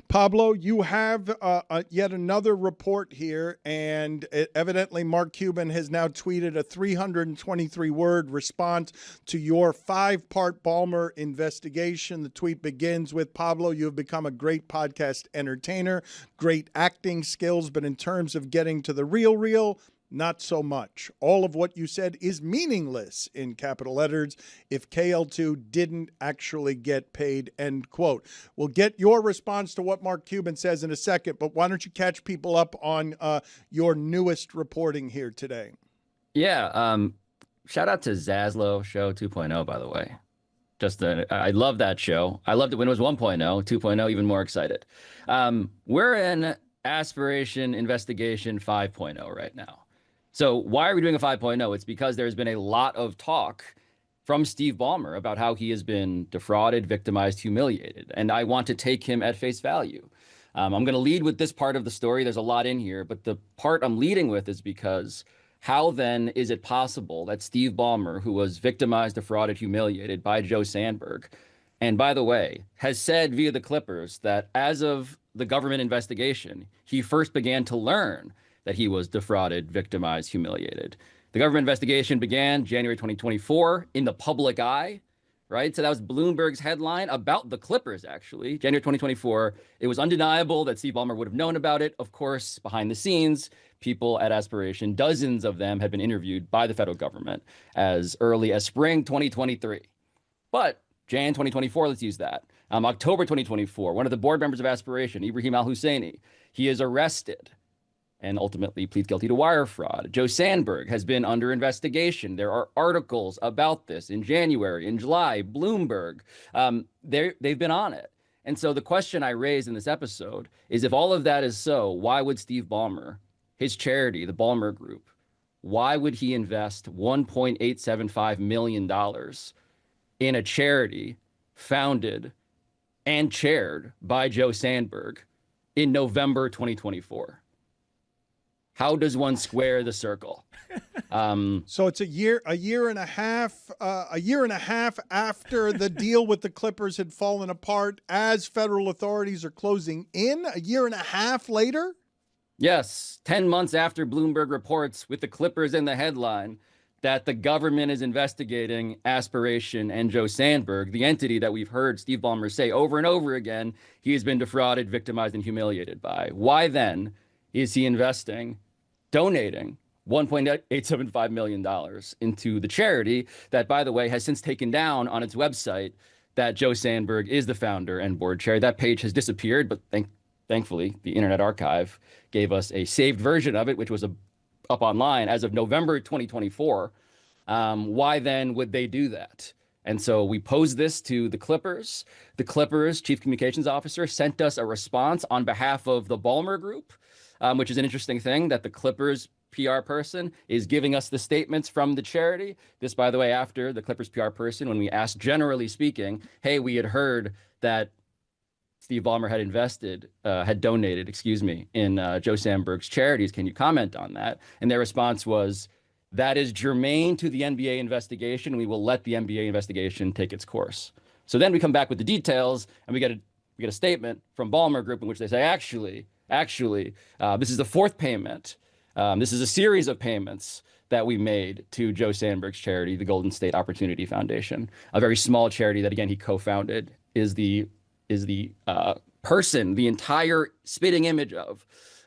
Pablo, you have yet another report here, and evidently Mark Cuban has now tweeted a 323-word response to your 5-part Ballmer investigation. The tweet begins with, Pablo, you have become a great podcast entertainer, great acting skills, but in terms of getting to the real, not so much. All of what you said is meaningless, in capital letters, if KL2 didn't actually get paid, end quote. We'll get your response to what Mark Cuban says in a second, but why don't you catch people up on your newest reporting here today? Yeah, shout out to Zaslow Show 2.0, by the way. I love that show. I loved it when it was 1.0, 2.0, even more excited. We're in Aspiration Investigation 5.0 right now. So why are we doing a 5.0? It's because there's been a lot of talk from Steve Ballmer about how he has been defrauded, victimized, humiliated. And I want to take him at face value. I'm going to lead with this part of the story. There's a lot in here, but the part I'm leading with is because how then is it possible that Steve Ballmer, who was victimized, defrauded, humiliated by Joe Sandberg, and by the way, has said via the Clippers that as of the government investigation, he first began to learn that he was defrauded, victimized, humiliated. The government investigation began January 2024 in the public eye, right? So that was Bloomberg's headline about the Clippers, actually. January 2024, it was undeniable that Steve Ballmer would have known about it. Of course, behind the scenes, people at Aspiration, dozens of them had been interviewed by the federal government as early as spring 2023. But Jan 2024, let's use that. October 2024, one of the board members of Aspiration, Ibrahim Al-Husseini, he is arrested and ultimately pleads guilty to wire fraud. Joe Sandberg has been under investigation. There are articles about this in January, in July, Bloomberg. They've been on it. And so the question I raised in this episode is, if all of that is so, why would Steve Ballmer, his charity, the Ballmer Group, why would he invest $1.875 million in a charity founded and chaired by Joe Sandberg in November 2024? How does one square the circle? So it's a year and a half after the deal with the Clippers had fallen apart, as federal authorities are closing in. A year and a half later? Yes, 10 months after Bloomberg reports with the Clippers in the headline that the government is investigating Aspiration and Joe Sandberg, the entity that we've heard Steve Ballmer say over and over again he has been defrauded, victimized, and humiliated by. Why then is he donating $1.875 million into the charity that, by the way, has since taken down on its website that Joe Sandberg is the founder and board chair? That page has disappeared, but thankfully, the Internet Archive gave us a saved version of it, which was up online as of November 2024. Why then would they do that? And so we posed this to the Clippers. The Clippers chief communications officer sent us a response on behalf of the Ballmer Group, which is an interesting thing, that the Clippers PR person is giving us the statements from the charity. This, by the way, after the Clippers PR person, when we asked, generally speaking, hey, we had heard that Steve Ballmer had donated, in Joe Sandberg's charities. Can you comment on that? And their response was, that is germane to the NBA investigation. We will let the NBA investigation take its course. So then we come back with the details, and we get a statement from Ballmer Group in which they say, actually, this is the fourth payment. This is a series of payments that we made to Joe Sandberg's charity, the Golden State Opportunity Foundation, a very small charity that, again, he co-founded, is the person, the entire spitting image of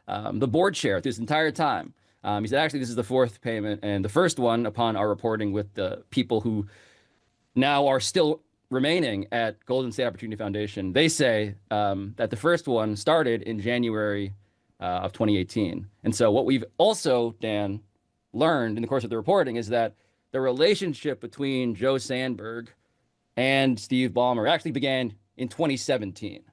the board chair this entire time. He said, actually, this is the fourth payment, and the first one, upon our reporting with the people who now are still remaining at Golden State Opportunity Foundation, they say that the first one started in January of 2018. And so what we've also, Dan, learned in the course of the reporting is that the relationship between Joe Sandberg and Steve Ballmer actually began in 2017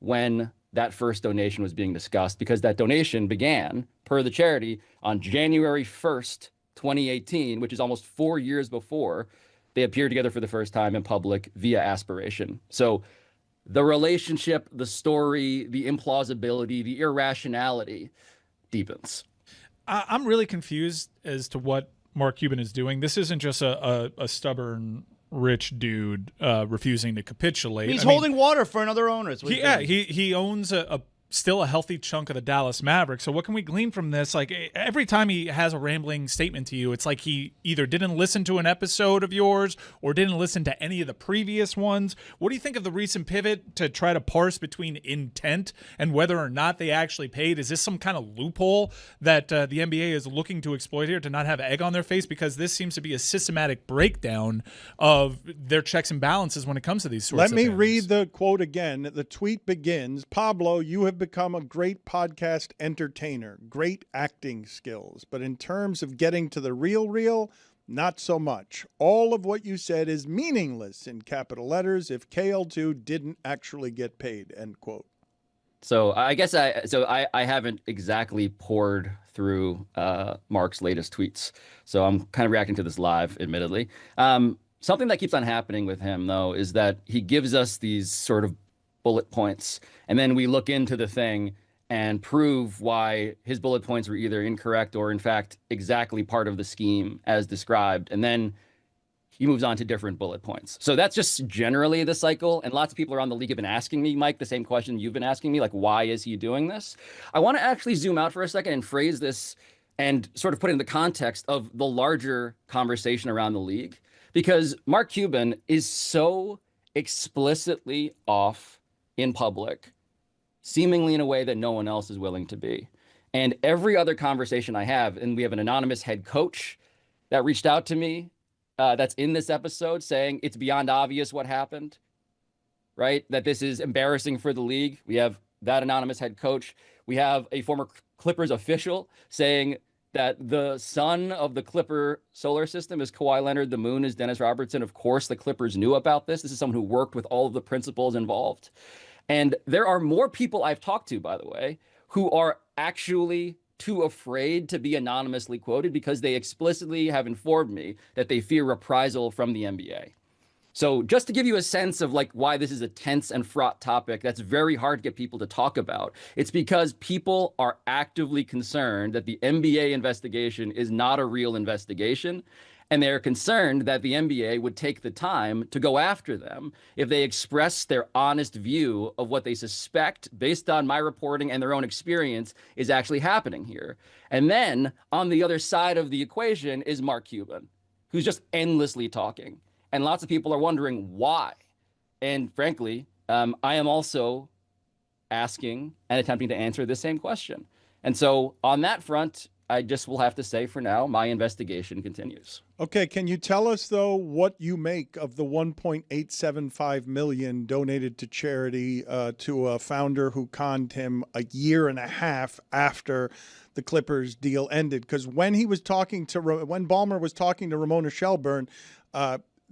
when that first donation was being discussed, because that donation began, per the charity, on January 1st, 2018, which is almost 4 years before they appeared together for the first time in public via Aspiration. So the relationship, the story, the implausibility, the irrationality deepens. I'm really confused as to what Mark Cuban is doing. This isn't just a stubborn rich dude refusing to capitulate. He's holding water for another owner. He owns still a healthy chunk of the Dallas Mavericks. So what can we glean from this? Like, every time he has a rambling statement to you, it's like he either didn't listen to an episode of yours or didn't listen to any of the previous ones. What do you think of the recent pivot to try to parse between intent and whether or not they actually paid? Is this some kind of loophole that the NBA is looking to exploit here to not have egg on their face? Because this seems to be a systematic breakdown of their checks and balances when it comes to these sorts of things. Let me read the quote again. The tweet begins, "Pablo, you have become a great podcast entertainer, great acting skills, but in terms of getting to the real, not so much. All of what you said is meaningless in capital letters if KL2 didn't actually get paid," end quote. So I guess I haven't exactly poured through Mark's latest tweets. So I'm kind of reacting to this live, admittedly. Something that keeps on happening with him, though, is that he gives us these sort of bullet points, and then we look into the thing and prove why his bullet points were either incorrect or in fact exactly part of the scheme as described, and then he moves on to different bullet points. So that's just generally the cycle, and lots of people around the league have been asking me, Mike, the same question you've been asking me, like, why is he doing this? I want to actually zoom out for a second and phrase this and sort of put it in the context of the larger conversation around the league, because Mark Cuban is so explicitly off in public, seemingly in a way that no one else is willing to be. And every other conversation I have, and we have an anonymous head coach that reached out to me that's in this episode saying it's beyond obvious what happened, right? That this is embarrassing for the league. We have that anonymous head coach. We have a former Clippers official saying that the sun of the Clipper solar system is Kawhi Leonard, the moon is Dennis Robertson. Of course, the Clippers knew about this. This is someone who worked with all of the principals involved. And there are more people I've talked to, by the way, who are actually too afraid to be anonymously quoted because they explicitly have informed me that they fear reprisal from the NBA. So just to give you a sense of like why this is a tense and fraught topic that's very hard to get people to talk about, it's because people are actively concerned that the NBA investigation is not a real investigation. And they're concerned that the NBA would take the time to go after them if they express their honest view of what they suspect, based on my reporting and their own experience, is actually happening here. And then on the other side of the equation is Mark Cuban, who's just endlessly talking. And lots of people are wondering why. And frankly, I am also asking and attempting to answer the same question. And so on that front, I just will have to say for now, my investigation continues. Okay, can you tell us, though, what you make of the $1.875 million donated to charity to a founder who conned him a year and a half after the Clippers deal ended? Because when Ballmer was talking to Ramona Shelburne,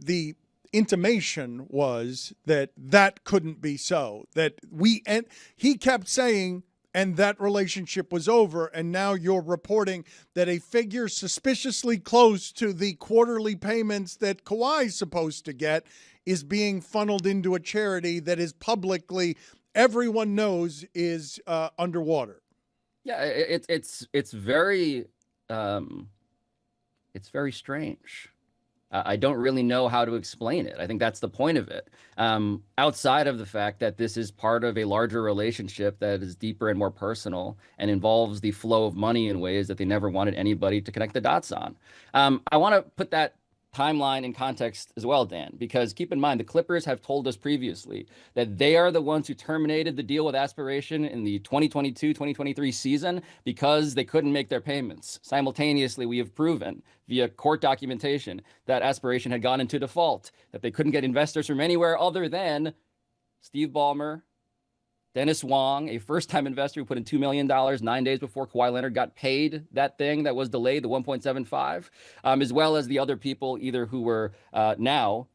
the intimation was that couldn't be so. He kept saying, and that relationship was over, and now you're reporting that a figure suspiciously close to the quarterly payments that Kawhi's supposed to get is being funneled into a charity that is publicly, everyone knows, is underwater. Yeah, it's very strange. I don't really know how to explain it. I think that's the point of it. Outside of the fact that this is part of a larger relationship that is deeper and more personal and involves the flow of money in ways that they never wanted anybody to connect the dots on. I want to put that timeline in context as well, Dan, because keep in mind, the Clippers have told us previously that they are the ones who terminated the deal with Aspiration in the 2022-2023 season because they couldn't make their payments. Simultaneously, we have proven via court documentation that Aspiration had gone into default, that they couldn't get investors from anywhere other than Steve Ballmer, Dennis Wong, a first-time investor who put in $2 million 9 days before Kawhi Leonard got paid that thing that was delayed, the 1.75, as well as the other people either who were now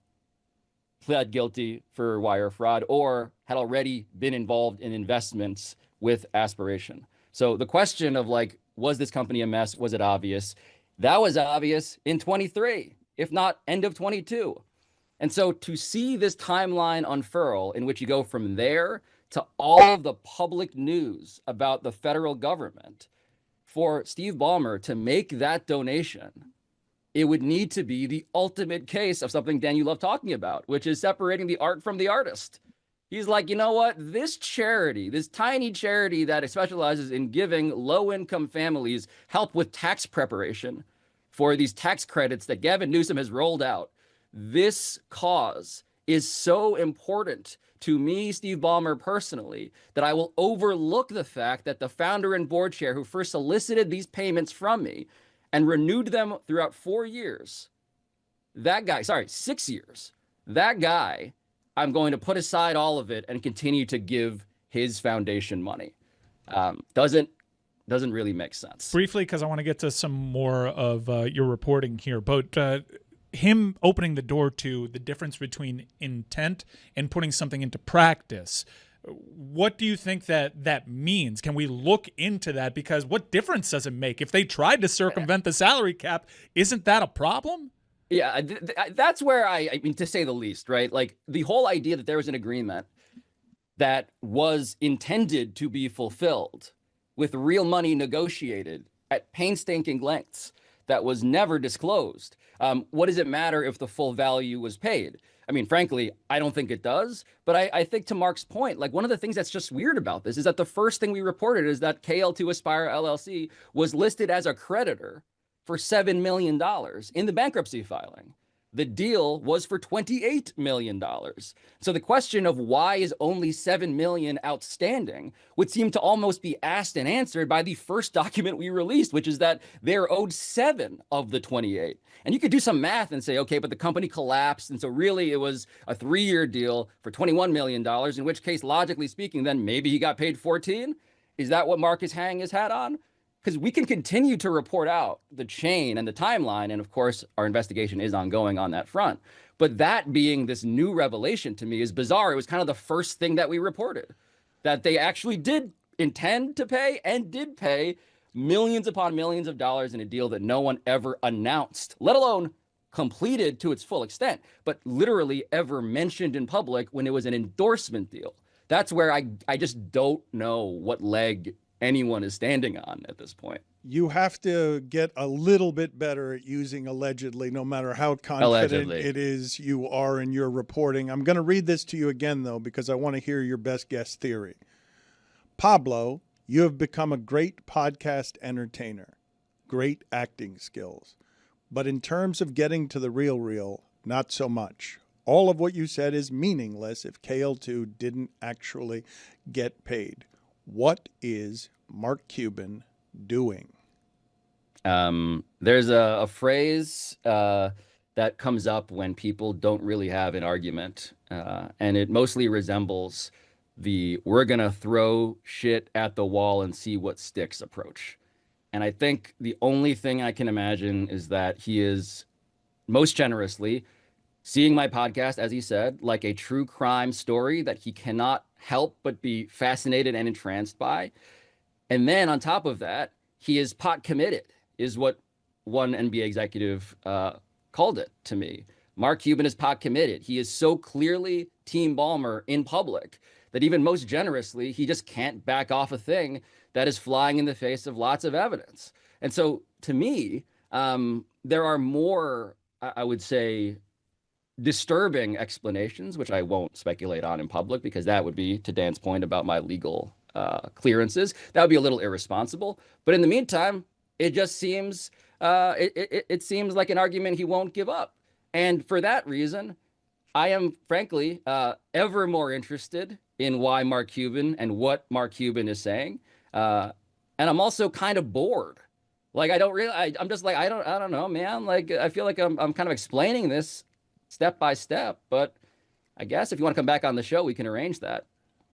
pled guilty for wire fraud or had already been involved in investments with Aspiration. So the question of like, was this company a mess? Was it obvious? That was obvious in 23, if not end of 22. And so to see this timeline unfurl in which you go from there to all of the public news about the federal government, for Steve Ballmer to make that donation it would need to be the ultimate case of something, Dan, you love talking about, which is separating the art from the artist. He's like, you know what? This charity, this tiny charity that specializes in giving low-income families help with tax preparation for these tax credits that Gavin Newsom has rolled out. This cause is so important to me, Steve Ballmer, personally, that I will overlook the fact that the founder and board chair who first solicited these payments from me and renewed them throughout 4 years, that guy, sorry, 6 years, that guy, I'm going to put aside all of it and continue to give his foundation money. Doesn't really make sense. Briefly, because I want to get to some more of your reporting here, but him opening the door to the difference between intent and putting something into practice, what do you think that means? Can we look into that? Because what difference does it make? If they tried to circumvent the salary cap, isn't that a problem? Yeah, that's where I mean, to say the least, right? Like the whole idea that there was an agreement that was intended to be fulfilled with real money negotiated at painstaking lengths that was never disclosed. What does it matter if the full value was paid? I mean, frankly, I don't think it does. But I think to Mark's point, like one of the things that's just weird about this is that the first thing we reported is that KL2 Aspire LLC was listed as a creditor for $7 million in the bankruptcy filing. The deal was for $28 million. So the question of why is only $7 million outstanding would seem to almost be asked and answered by the first document we released, which is that they're owed 7 of the 28. And you could do some math and say, okay, but the company collapsed. And so really it was a 3-year deal for $21 million, in which case, logically speaking, then maybe he got paid 14. Is that what Mark is hanging his hat on? Because we can continue to report out the chain and the timeline. And of course, our investigation is ongoing on that front. But that being this new revelation to me is bizarre. It was kind of the first thing that we reported, that they actually did intend to pay and did pay millions upon millions of dollars in a deal that no one ever announced, let alone completed to its full extent, but literally ever mentioned in public when it was an endorsement deal. That's where I just don't know what leg anyone is standing on at this point. You have to get a little bit better at using allegedly, no matter how confident it is you are in your reporting. I'm going to read this to you again, though, because I want to hear your best guess theory. Pablo, you have become a great podcast entertainer, great acting skills. But in terms of getting to the real, not so much. All of what you said is meaningless if KL2 didn't actually get paid. What is Mark Cuban doing? There's a phrase that comes up when people don't really have an argument, and it mostly resembles the we're going to throw shit at the wall and see what sticks approach. And I think the only thing I can imagine is that he is most generously seeing my podcast, as he said, like a true crime story that he cannot help but be fascinated and entranced by. And then on top of that, he is pot committed, is what one NBA executive called it to me. Mark Cuban is pot committed. He is so clearly Team Ballmer in public that even most generously, he just can't back off a thing that is flying in the face of lots of evidence. And so to me, there are more, I would say, disturbing explanations, which I won't speculate on in public, because that would be, to Dan's point about my legal clearances, that would be a little irresponsible. But in the meantime, it just seems, it seems like an argument he won't give up. And for that reason, I am frankly ever more interested in why Mark Cuban and what Mark Cuban is saying. And I'm also kind of bored. Like, I don't really, I'm just like, I don't know, man. Like, I feel like I'm kind of explaining this step by step, but I guess if you want to come back on the show, we can arrange that.